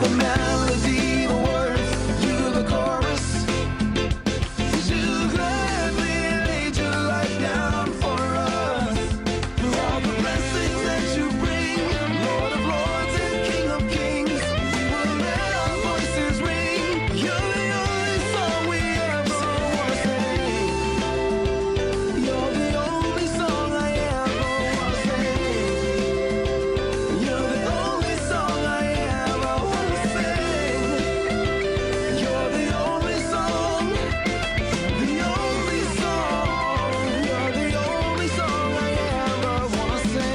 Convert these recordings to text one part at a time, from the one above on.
the melody, the words, you the chorus. You gladly laid your life down for us. For all the blessings that you bring, Lord of lords and King of kings, we will let our voices ring. You're the only song we ever want to sing. You're the only song I ever want to sing. You're the only song I ever want to sing. You're the only song, the only song. You're the only song I ever want to sing.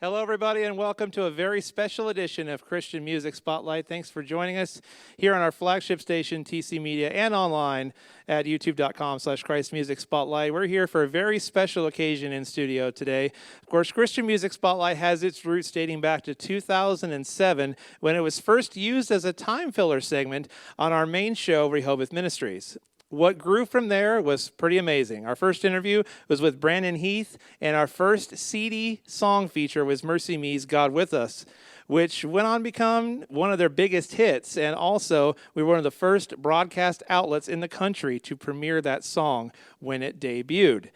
Hello, everybody, and welcome to a very special edition of Christian Music Spotlight. Thanks for joining us here on our flagship station, TC Media, and online at youtube.com/Christ Music Spotlight. We're here for a very special occasion in studio today. Of course, Christian Music Spotlight has its roots dating back to 2007 when it was first used as a time filler segment on our main show, Rehoboth Ministries. What grew from there was pretty amazing. Our first interview was with Brandon Heath, and our first CD song feature was MercyMe's God With Us, which went on to become one of their biggest hits. And also, we were one of the first broadcast outlets in the country to premiere that song when it debuted.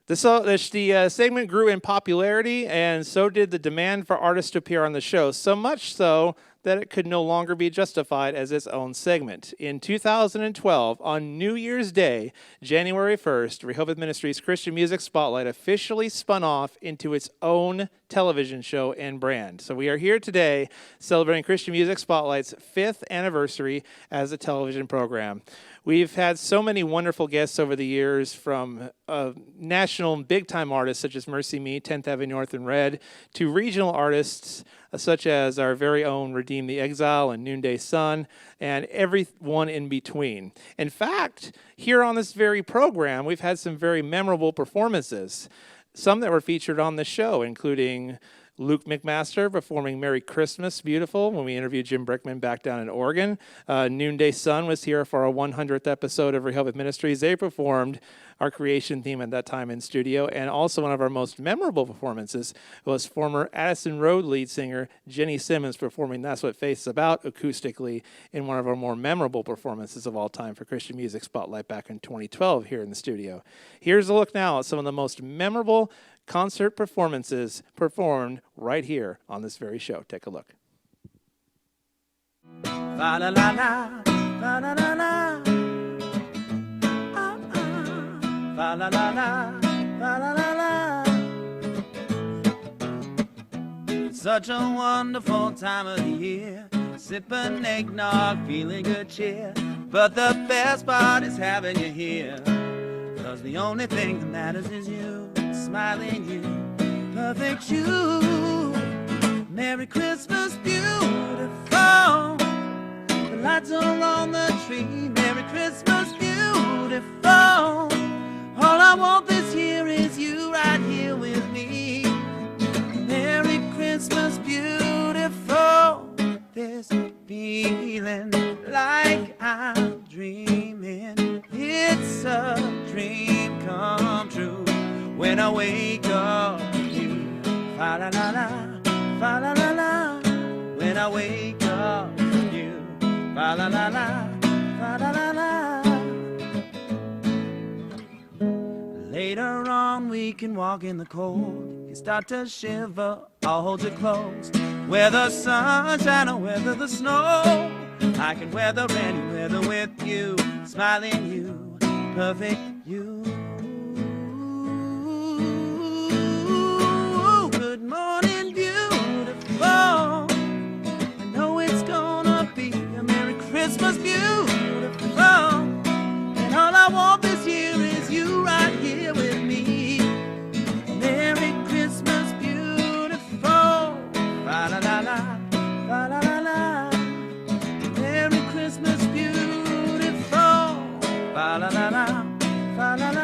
The segment grew in popularity, and so did the demand for artists to appear on the show, so much so that it could no longer be justified as its own segment. In 2012, on New Year's Day, January 1st, Rehoboth Ministries Christian Music Spotlight officially spun off into its own television show and brand. So we are here today celebrating Christian Music Spotlight's 5th anniversary as a television program. We've had so many wonderful guests over the years, from national big-time artists such as MercyMe, 10th Avenue North and Red, to regional artists such as our very own Redeem the Exile and NoonDaySun, and everyone in between. In fact, here on this very program, we've had some very memorable performances, some that were featured on the show, including Luke McMaster performing Merry Christmas Beautiful when we interviewed Jim Brickman back down in Oregon. NoonDaySun was here for our 100th episode of Rehoboth Ministries. They performed our creation theme at that time in studio. And also one of our most memorable performances was former Addison Road lead singer Jenny Simmons performing That's What Faith's About acoustically in one of our more memorable performances of all time for Christian Music Spotlight back in 2012 here in the studio. Here's a look now at some of the most memorable concert performances performed right here on this very show. Take a look. Fa la la la, fa la la la, fa la la la, fa la la la. Such a wonderful time of the year, sipping eggnog, feeling good cheer. But the best part is having you here, 'cause the only thing that matters is you. Smiling you, perfect you. Merry Christmas, beautiful. The lights are on the tree. Merry Christmas, beautiful. All I want this year is you right here with me. Merry Christmas, beautiful. This feeling like I'm dreaming. It's a dream come true. When I wake up, you, fa la la la, fa la la la. When I wake up, you, fa la la la, fa la la la. Later on, we can walk in the cold. You start to shiver, I'll hold you close. Whether sunshine or whether the snow, I can weather any weather with you. Smiling you, perfect you. Good morning, beautiful. I know it's gonna be a Merry Christmas, beautiful. And all I want this year is you right here with me. Merry Christmas, beautiful. Fa la la la, fa la la la. Merry Christmas, beautiful. Fa la la la, fa la la la.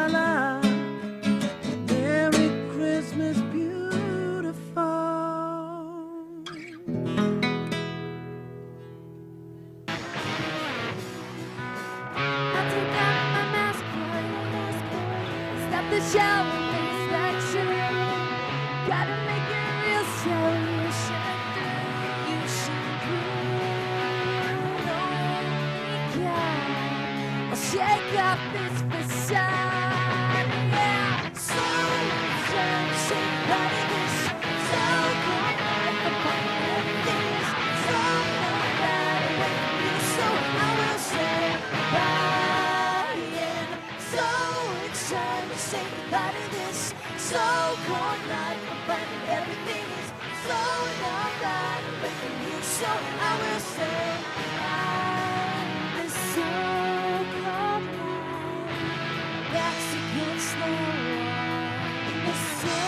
off this facade. Yeah, so sunset, but it is so good. Everything is so bad with you, so I will say bye. And so excited to say goodbye to this so cold life, but everything is so not right with you, so I will say bye. This so cold life, backs against the wall. This so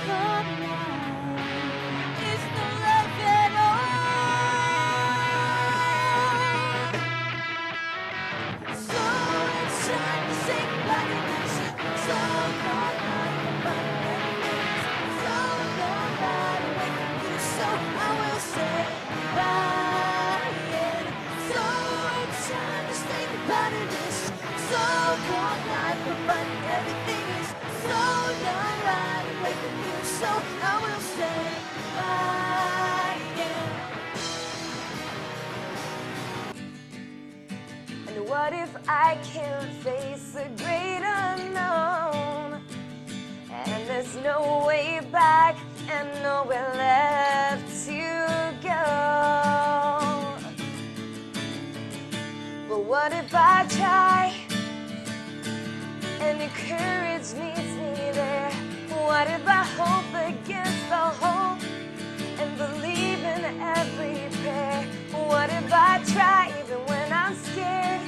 cold life is no life at all. So excited to say goodbye to this so cold life, but everything is so not right with you, so I will say bye. And so excited to say goodbye to this so cold life, but everything is so not right with you, so I will say bye. And what if I can't face the great unknown? And there's no way back and nowhere left to go. But what if I try and the courage meets me there? What if I hope against all hope and believe in every prayer? What if I try even when I'm scared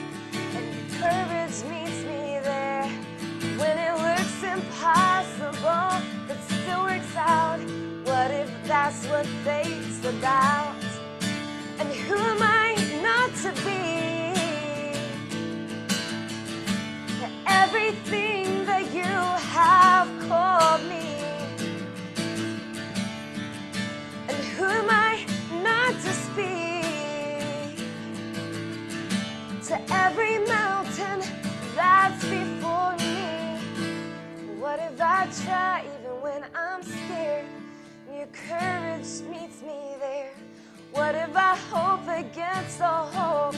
and your courage meets me there? When it looks impossible, it still works out. What if that's what fate's about? And who am I not to be everything that you have called me? And who am I not to speak to every mountain that's before me? What if I try even when I'm scared? Your courage meets me there. What if I hope against all hope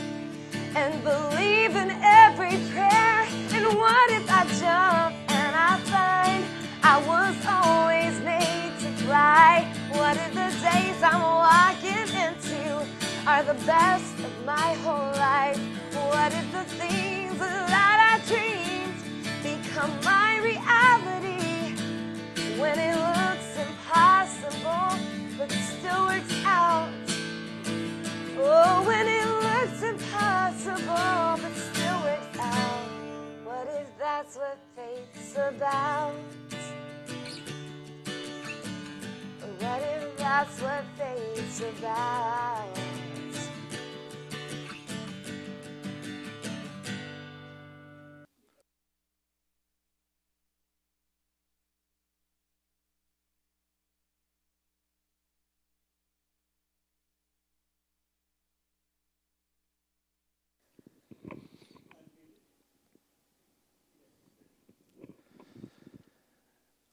and believe in every prayer? And what if I jump and I find I was always made to fly? What if the days I'm walking into are the best of my whole life? What if the things that I dreamed become my reality? When it looks impossible, but still works out. Oh, when it looks impossible, but still works out. What if that's what fate's about? What if that's what fate's about?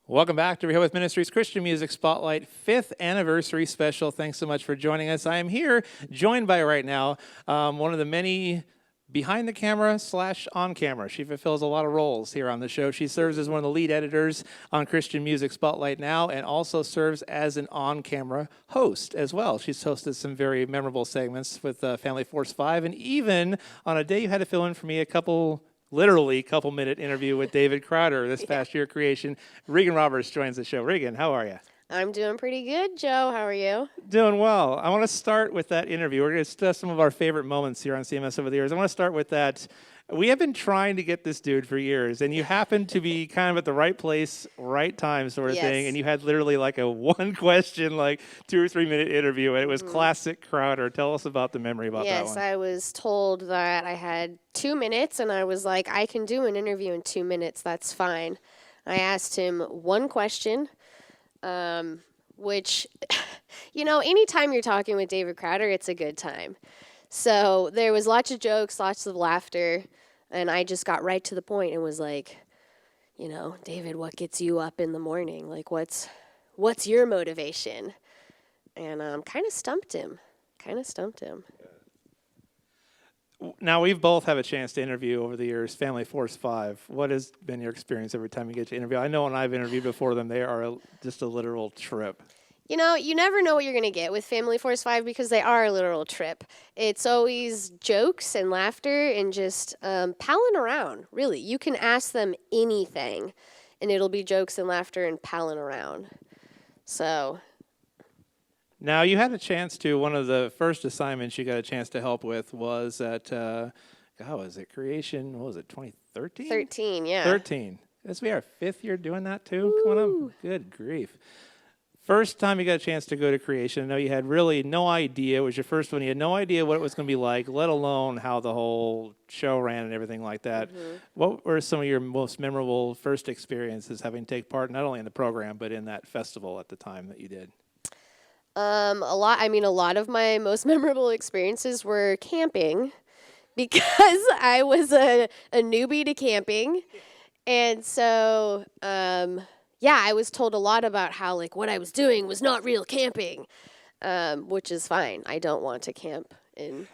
Welcome back to Rehoboth Ministries Christian Music Spotlight 5th Anniversary Special. Thanks so much for joining us. I am here joined by right now one of the many behind the camera / on camera. She fulfills a lot of roles here on the show. She serves as one of the lead editors on Christian Music Spotlight now and also serves as an on-camera host as well. She's hosted some very memorable segments with Family Force 5, and even on a day you had to fill in for me literally couple minute interview with David Crowder this past year creation. Regan Roberts joins the show. Regan, how are you? I'm doing pretty good, Joe. How are you? Doing well. I want to start with that interview. We're going to discuss some of our favorite moments here on CMS over the years. I want to start with that. We have been trying to get this dude for years, and you happen to be kind of at the right place, right time sort of thing, and you had literally like a one question, like 2 or 3 minute interview, and it was classic Crowder. Tell us about the memory about that one. Yes, I was told that I had 2 minutes, and I was like, I can do an interview in 2 minutes. That's fine. I asked him one question, which, anytime you're talking with David Crowder, it's a good time. So there was lots of jokes, lots of laughter, and I just got right to the point and was like, David, what gets you up in the morning? Like, what's your motivation? And kind of stumped him. Now, we've both had a chance to interview over the years Family Force 5. What has been your experience every time you get to interview? I know when I've interviewed before them, they are just a literal trip. You know, you never know what you're going to get with Family Force 5 because they are a literal trip. It's always jokes and laughter and just palling around, really. You can ask them anything, and it'll be jokes and laughter and palling around. So... Now, you had a chance to, one of the first assignments you got a chance to help with was at, was it Creation, what was it, 2013? 13, yeah. 13. This will be our 5th year doing that, too? Woo. Coming up? Good grief. First time you got a chance to go to Creation, I know you had really no idea. It was your first one. You had no idea what it was going to be like, let alone how the whole show ran and everything like that. Mm-hmm. What were some of your most memorable first experiences having take part, not only in the program, but in that festival at the time that you did? A lot of my most memorable experiences were camping because I was a newbie to camping. And so, I was told a lot about how, like, what I was doing was not real camping, which is fine. I don't want to camp.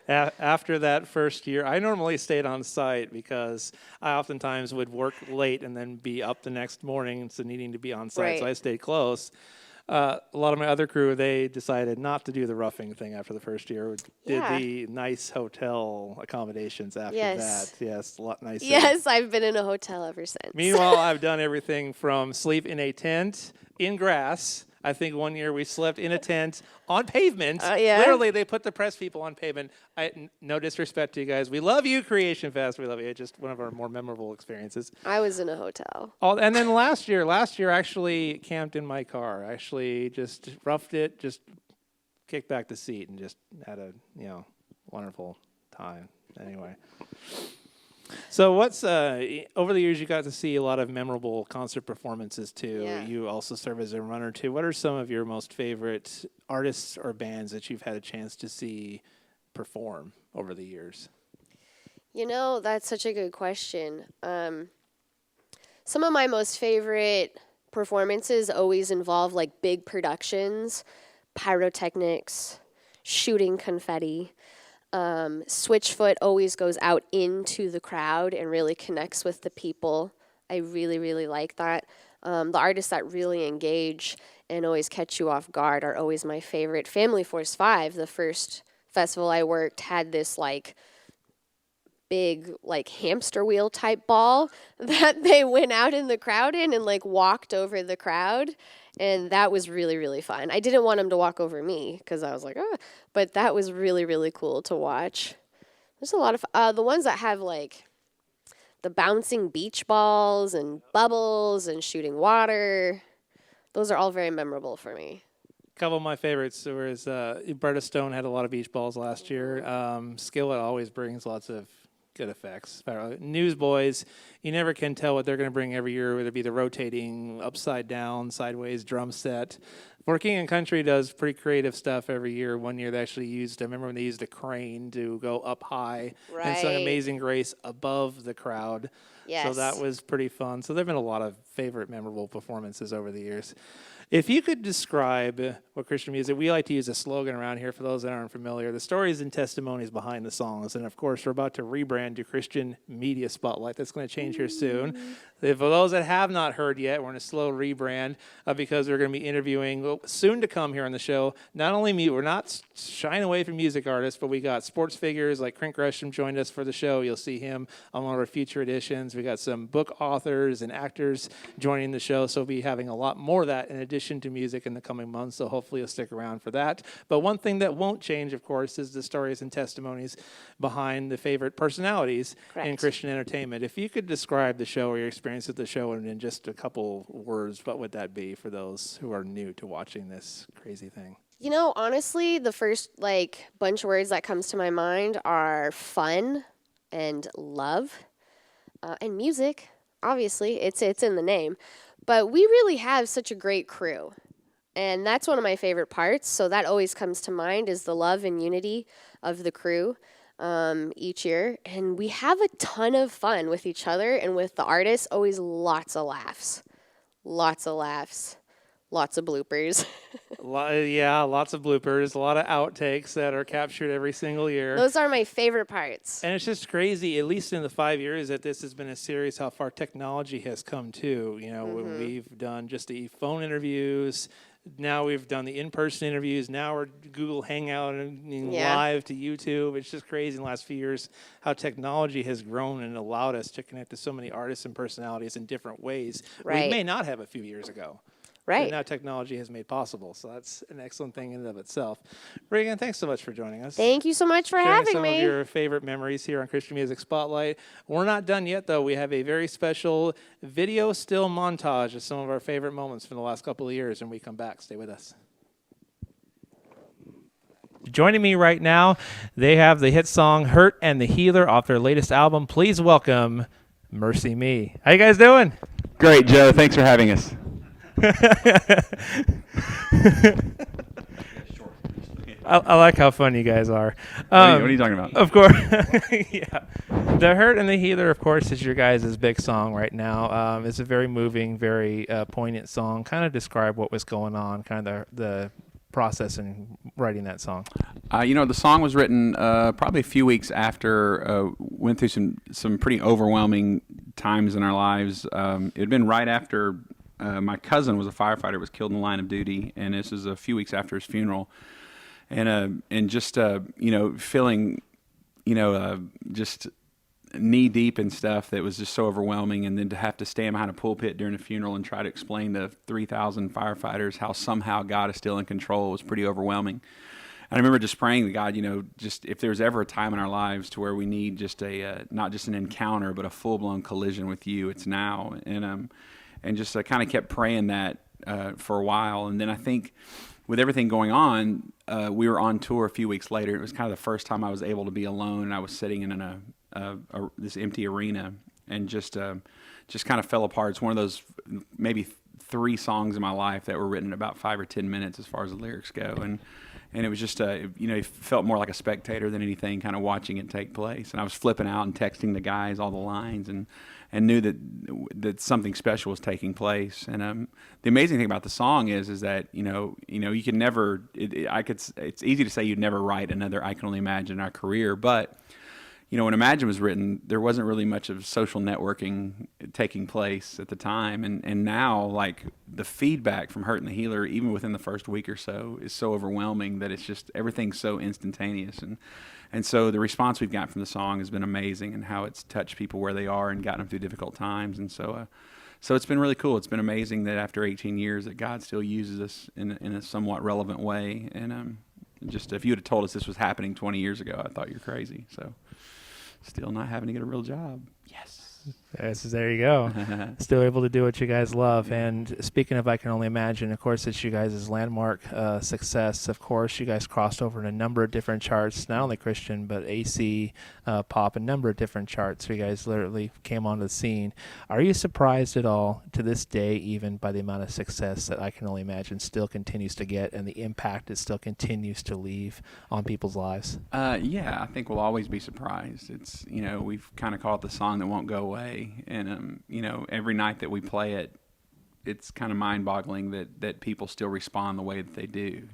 After that first year, I normally stayed on site because I oftentimes would work late and then be up the next morning, so needing to be on site. Right. So I stayed close. A lot of my other crew, they decided not to do the roughing thing after the first year. Did the nice hotel accommodations after that. Yes, a lot nicer. Yes, I've been in a hotel ever since. Meanwhile, I've done everything from sleep in a tent, in grass. I think one year we slept in a tent on pavement. Literally, they put the press people on pavement. No disrespect to you guys. We love you, Creation Fest. We love you. It's just one of our more memorable experiences. I was in a hotel. Oh, and then last year I actually camped in my car. I actually just roughed it, just kicked back the seat, and just had a wonderful time. Anyway. So what's over the years you got to see a lot of memorable concert performances too. Yeah. You also serve as a runner too. What are some of your most favorite artists or bands that you've had a chance to see perform over the years? You know, that's such a good question. Some of my most favorite performances always involve like big productions, pyrotechnics, shooting confetti. Switchfoot always goes out into the crowd and really connects with the people. I really, really like that. The artists that really engage and always catch you off guard are always my favorite. Family Force 5, the first festival I worked, had this like big like hamster wheel type ball that they went out in the crowd in and like walked over the crowd. And that was really, really fun. I didn't want him to walk over me because I was like, but that was really, really cool to watch. There's a lot of the ones that have like the bouncing beach balls and bubbles and shooting water. Those are all very memorable for me. A couple of my favorites was Berta Stone had a lot of beach balls last year. Skillet always brings lots of good effects. Newsboys, you never can tell what they're going to bring every year, whether it be the rotating upside down, sideways drum set. For King and Country does pretty creative stuff every year. One year they actually I remember when they used a crane to go up high and sung Amazing Grace above the crowd. Yes. So that was pretty fun. So there have been a lot of favorite memorable performances over the years. If you could describe what Christian music, we like to use a slogan around here for those that aren't familiar, the stories and testimonies behind the songs. And of course, we're about to rebrand to Christian Media Spotlight. That's going to change here soon. For those that have not heard yet, we're in a slow rebrand because we're going to be interviewing soon to come here on the show. Not only we're not shying away from music artists, but we got sports figures like Crink Gresham joined us for the show. You'll see him on one of our future editions. We got some book authors and actors joining the show, so we'll be having a lot more of that in addition to music in the coming months, so hopefully you'll stick around for that. But one thing that won't change, of course, is the stories and testimonies behind the favorite personalities in Christian entertainment. If you could describe the show or your experience with the show in just a couple words, what would that be for those who are new to watching this crazy thing? You know, honestly, the first bunch of words that comes to my mind are fun and love and music. Obviously, it's in the name. But we really have such a great crew, and that's one of my favorite parts, so that always comes to mind is the love and unity of the crew each year, and we have a ton of fun with each other and with the artists, always lots of laughs, lots of bloopers. Lots of bloopers, a lot of outtakes that are captured every single year. Those are my favorite parts. And it's just crazy, at least in the 5 years that this has been a series, how far technology has come too. You know, when we've done just the phone interviews, now we've done the in-person interviews, now we're Google Hangout and live to YouTube. It's just crazy in the last few years how technology has grown and allowed us to connect to so many artists and personalities in different ways we may not have a few years ago. Right. That now technology has made possible. So that's an excellent thing in and of itself. Reagan, thanks so much for joining us. Thank you so much for Sharing having some me. of your favorite memories here on Christian Music Spotlight. We're not done yet, though. We have a very special video still montage of some of our favorite moments from the last couple of years. And we come back. Stay with us. Joining me right now, they have the hit song Hurt and the Healer off their latest album. Please welcome MercyMe. How you guys doing? Great, Joe. Thanks for having us. I like how fun you guys are. What are you talking about? Of course. Yeah. The Hurt and the Healer, of course, is your guys' big song right now. It's a very moving, very poignant song. Kind of describe what was going on, kind of the process in writing that song. The song was written probably a few weeks after went through some pretty overwhelming times in our lives. It had been right after my cousin was a firefighter, was killed in the line of duty, and this is a few weeks after his funeral. And just feeling, just knee deep in stuff that was just so overwhelming, and then to have to stand behind a pulpit during a funeral and try to explain to 3,000 firefighters how somehow God is still in control was pretty overwhelming. And I remember just praying to God, just if there's ever a time in our lives to where we need just not just an encounter, but a full-blown collision with you, it's now. And just kind of kept praying that for a while. And then I think with everything going on, we were on tour a few weeks later. It was kind of the first time I was able to be alone, and I was sitting in this empty arena, and just kind of fell apart. It's one of those maybe 3 songs in my life that were written in about 5 or 10 minutes as far as the lyrics go. And it was just, it felt more like a spectator than anything, kind of watching it take place. And I was flipping out and texting the guys all the lines, and knew that something special was taking place. And the amazing thing about the song is that you can never. It's easy to say you'd never write another I Can Only Imagine in our career, but when Imagine was written, there wasn't really much of social networking taking place at the time, and now like the feedback from Hurt and the Healer, even within the first week or so, is so overwhelming that it's just everything's so instantaneous. And so the response we've got from the song has been amazing, and how it's touched people where they are and gotten them through difficult times. And so it's been really cool. It's been amazing that after 18 years that God still uses us in a somewhat relevant way. And just if you would have told us this was happening 20 years ago, I thought you're crazy. So still not having to get a real job. Yes. There you go. Still able to do what you guys love. And speaking of I Can Only Imagine, of course, it's you guys' landmark success. Of course, you guys crossed over in a number of different charts, not only Christian, but AC, pop, a number of different charts. So you guys literally came onto the scene. Are you surprised at all, to this day, even by the amount of success that I Can Only Imagine still continues to get, and the impact it still continues to leave on people's lives? Yeah, I think we'll always be surprised. It's, we've kind of called it the song that won't go away. And, every night that we play it, it's kind of mind-boggling that people still respond the way that they do,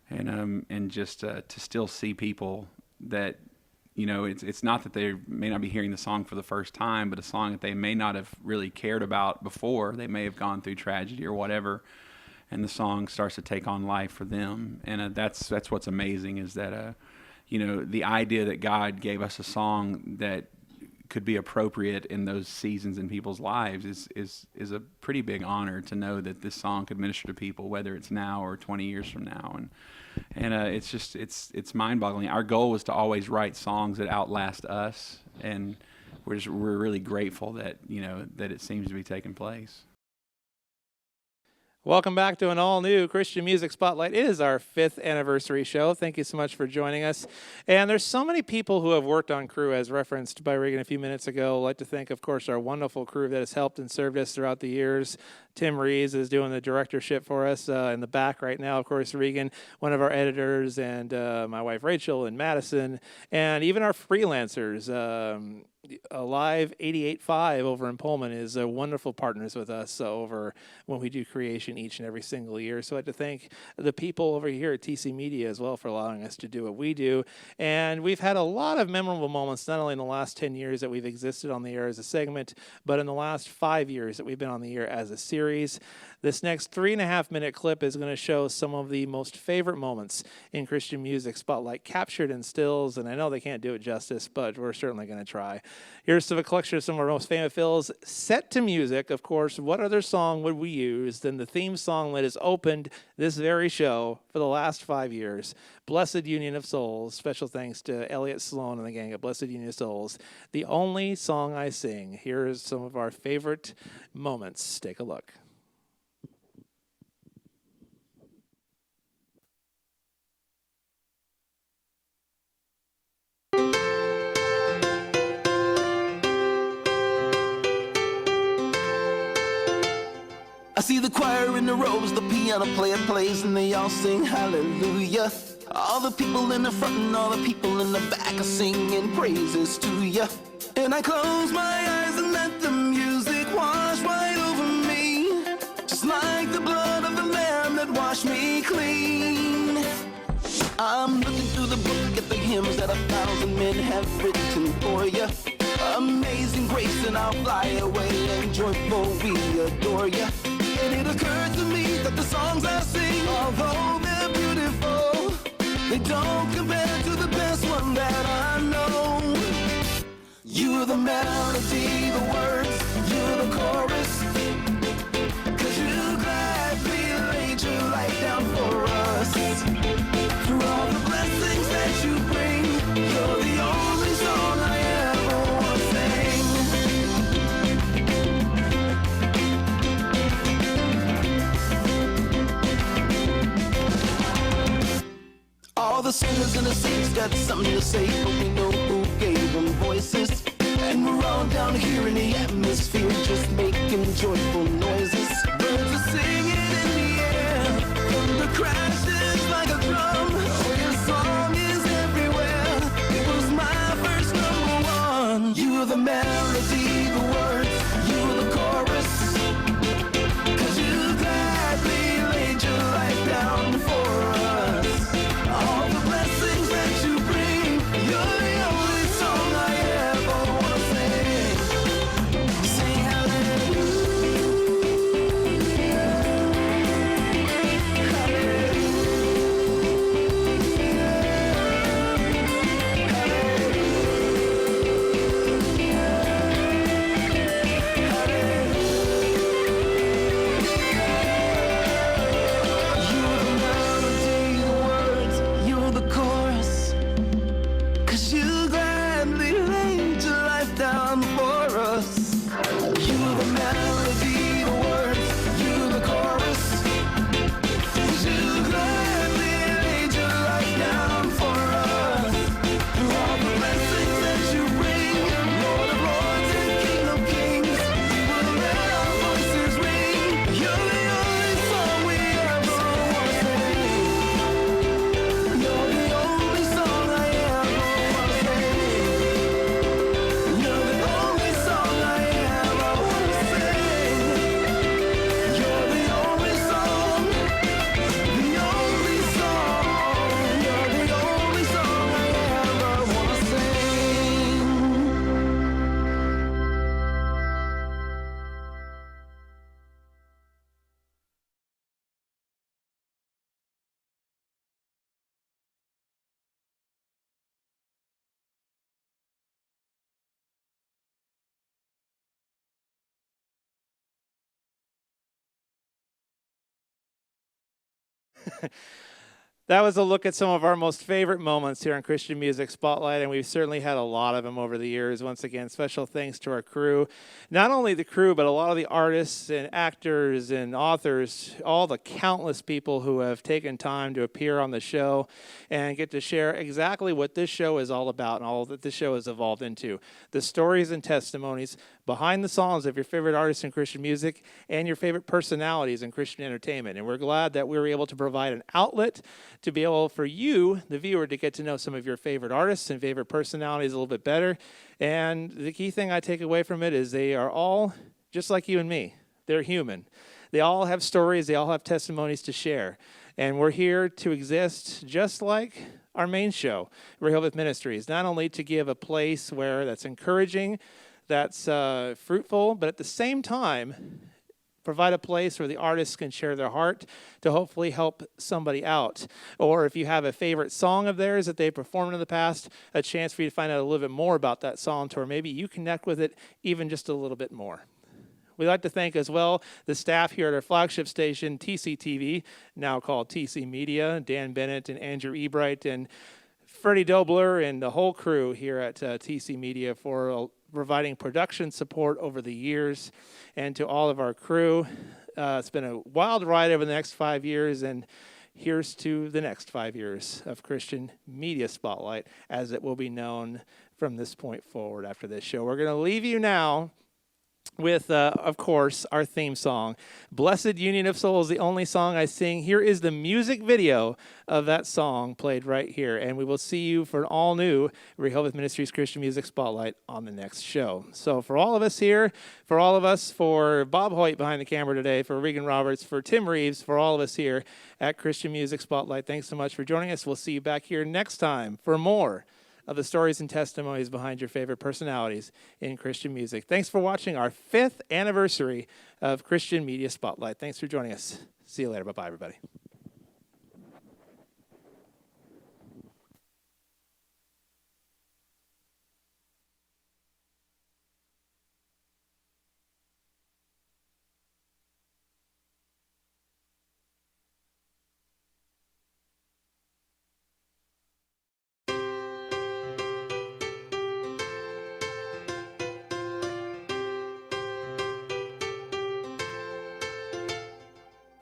and just to still see people that, it's not that they may not be hearing the song for the first time, but a song that they may not have really cared about before. They may have gone through tragedy or whatever, and the song starts to take on life for them. And that's what's amazing, is that, the idea that God gave us a song that could be appropriate in those seasons in people's lives is a pretty big honor, to know that this song could minister to people, whether it's now or 20 years from now. And it's just it's mind-boggling. Our goal was to always write songs that outlast us, and we're really grateful that that it seems to be taking place. Welcome back to an all-new Christian Music Spotlight. It is our 5th anniversary show. Thank you so much for joining us. And there's so many people who have worked on crew, as referenced by Reagan a few minutes ago. I'd like to thank, of course, our wonderful crew that has helped and served us throughout the years. Tim Rees is doing the directorship for us in the back right now. Of course, Regan, one of our editors, and my wife Rachel and Madison, and even our freelancers. Live 88.5 over in Pullman is wonderful partners with us over when we do creation each and every single year. So I had to thank the people over here at TC Media as well for allowing us to do what we do. And we've had a lot of memorable moments, not only in the last 10 years that we've existed on the air as a segment, but in the last 5 years that we've been on the air as a series. This next 3.5-minute clip is going to show some of the most favorite moments in Christian Music Spotlight captured in stills, and I know they can't do it justice, but we're certainly going to try. Here's a collection of some of our most famous fills set to music. Of course, what other song would we use than the theme song that has opened this very show for the last 5 years? Blessed Union of Souls. Special thanks to Elliot Sloan and the gang at Blessed Union of Souls. The only song I sing. Here's some of our favorite moments. Take a look. I see the choir in the robes, the piano player plays, and they all sing hallelujah. All the people in the front and all the people in the back are singing praises to you. And I close my eyes and let the music wash right over me, just like the blood of the Lamb that washed me clean. I'm looking through the book at the hymns that 1,000 men have written for you. Amazing grace, and I'll fly away, and joyful we adore you. And it occurred to me that the songs I sing, although they're beautiful, they don't compare to the best one that I know. You're the melody, the words, you're the chorus, 'cause you gladly laid your life down for us. For all the blessings that you bring, you're the only song I ever want to sing. All the sinners and the saints got something to say, but we know who gave them voices. And we're all down here in the atmosphere, just making joyful noises. Birds are singing in the air, thunder crashes like a drum. Oh, your song is everywhere, it was my first #1. You're the melody, the words, you're the chorus, 'cause you gladly laid your life down for us. All the blessings that you bring, you're the only song I ever wanna sing. Sing hallelujah, you're the melody, the words, you're the chorus, 'cause you gladly laid your life down for us. You're the melody, the words, you're the chorus, 'cause you gladly laid your life down for us. Through all the blessings that you bring, Lord of lords and King of kings, we will let our voices ring. You're the only song we ever want to sing. You're the only song I ever want to sing. You're the only song I ever want to sing. You're the only song, the only song. You're the only song I ever want to sing. That was a look at some of our most favorite moments here on Christian Music Spotlight, and we've certainly had a lot of them over the years. Once again, special thanks to our crew. Not only the crew, but a lot of the artists and actors and authors, all the countless people who have taken time to appear on the show and get to share exactly what this show is all about and all that this show has evolved into. The stories and testimonies behind the songs of your favorite artists in Christian music and your favorite personalities in Christian entertainment. And we're glad that we were able to provide an outlet to be able for you, the viewer, to get to know some of your favorite artists and favorite personalities a little bit better. And the key thing I take away from it is they are all just like you and me. They're human. They all have stories. They all have testimonies to share. And we're here to exist just like our main show, Rehoboth Ministries, not only to give a place where that's encouraging, that's fruitful, but at the same time, provide a place where the artists can share their heart to hopefully help somebody out. Or if you have a favorite song of theirs that they've performed in the past, a chance for you to find out a little bit more about that song, to where maybe you connect with it even just a little bit more. We'd like to thank as well the staff here at our flagship station, TCTV, now called TC Media, Dan Bennett and Andrew Ebright and Freddie Dobler and the whole crew here at TC Media for providing production support over the years. And to all of our crew, it's been a wild ride over the next 5 years, and here's to the next 5 years of Christian Media Spotlight, as it will be known from this point forward after this show. We're going to leave you now with, of course, our theme song. Blessed Union of Souls, the only song I sing. Here is the music video of that song played right here. And we will see you for an all-new Rehoboth Ministries Christian Music Spotlight on the next show. So for all of us here, for all of us, for Bob Hoyt behind the camera today, for Regan Roberts, for Tim Reeves, for all of us here at Christian Music Spotlight, thanks so much for joining us. We'll see you back here next time for more of the stories and testimonies behind your favorite personalities in Christian music. Thanks for watching our 5th anniversary of Christian Media Spotlight. Thanks for joining us. See you later. Bye-bye, everybody.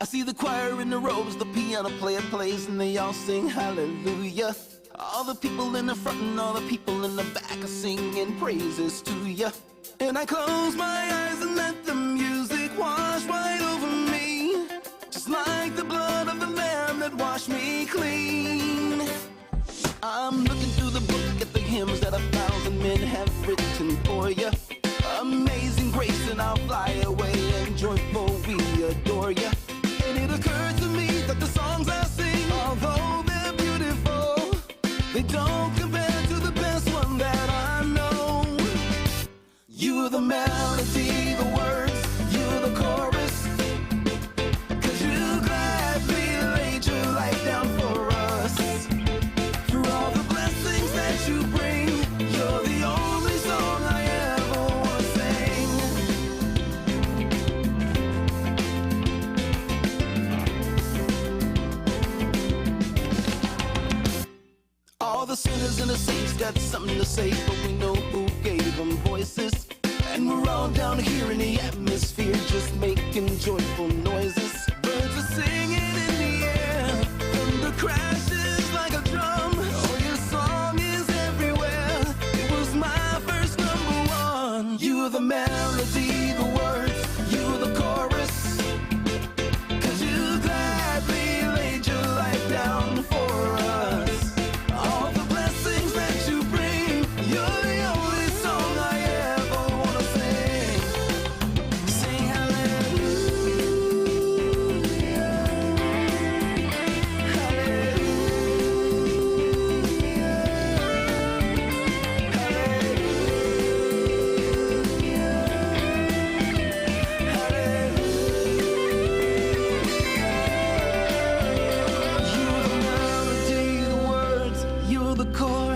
I see the choir in the robes, the piano player plays, and they all sing hallelujah. All the people in the front and all the people in the back are singing praises to you. And I close my eyes and let the music wash right over me, just like the blood of the Lamb that washed me clean. I'm looking through the book at the hymns that 1,000 men have written for you. Amazing grace, and I'll fly away and joyful we adore you. And it occurred to me that the songs I sing, although they're beautiful, they don't compare to the best one that I know. You're the melody, the words, you're the chorus, 'cause you gladly laid your life down for us. For all the blessings that you bring, you're the only song I ever want to sing. All the sinners and the saints got something to say, but we know who gave them voices. And we're all down here in the atmosphere, just making joyful noises. Birds are singing in the air, thunder crashes like a drum. Oh, your song is everywhere. It was my first #1. You're the melody, the words, you're the chorus, 'cause you gladly laid your life down for us. All the blessings that you bring, you're the only song I ever want to sing. Sing hallelujah, you're the melody, the words, you're the chorus.